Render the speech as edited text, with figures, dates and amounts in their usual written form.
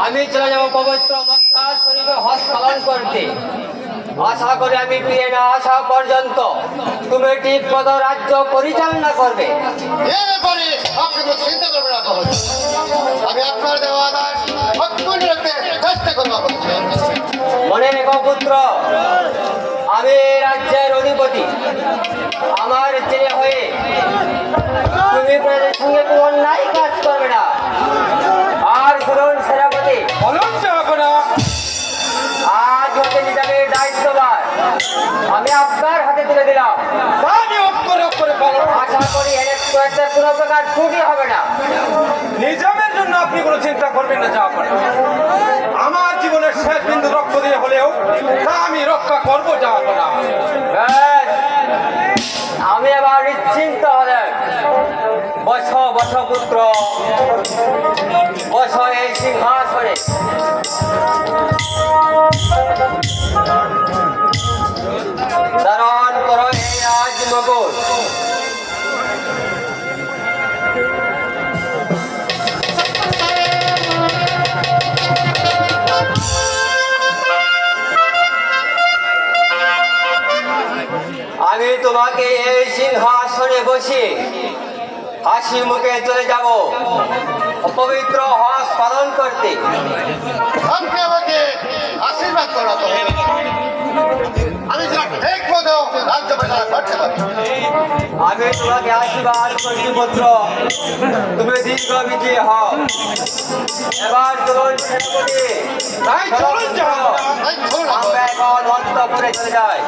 আমি চলে যাব পবিত্র মক্কা শরীফে হজ পালন করতে। আশা করি আমি ফিরে না আসা পর্যন্ত তুমি ঠিক মতো রাজ্য পরিচালনা করবে। এ ব্যাপারে আপনি কোনো চিন্তা করবেন না বাবা। আমি আপনার দেওয়া আদেশ অক্ষুণ্ণ রাখতে চেষ্টা করবো। মনে রেখো পুত্র, আমি এই রাজ্যের অধিপতি। আমার ছেলে হয়ে তুমি প্রজাদের সঙ্গে কোনো অন্যায় কাজ করবে না। আর শুনুন সেনাপতি, আজ হতে নিজামের দায়িত্বভার আমি আপনার হাতে তুলে দিলাম। আশা করি কোনো প্রকার ত্রুটি হবে না। নিজামের জন্য আপনি কোনো চিন্তা করবেন না। যা করে আমার জীবনের শেষ বিন্দু রক্ত দিয়ে হলেও তা আমি রক্ষা করবো। যা করা ব্যাস, আমি এবার নিশ্চিন্ত হলেন। বস বস পুত্র, বস এই সিংহাসনে। ধারণ করো এই রাজ মুকুট। আমি তোমাকে এই সিংহাসনে বসে হাসি মুখে চলে যাব পবিত্র হজ পালন করতে। আপনি আমাকে আশীর্বাদ করাতে হবে। আমি যেন ঠিক মতো রাজ্য পরিচালনা করতে পারি। আমি তোমাকে আশীর্বাদ করছি পুত্র, তুমি দীর্ঘ বিজয়ী হও। এবার চলুন সেনাপতি, তাই চলুন। তাই চলুন। আমরা এখন অন্তঃপুরে চলে যাই।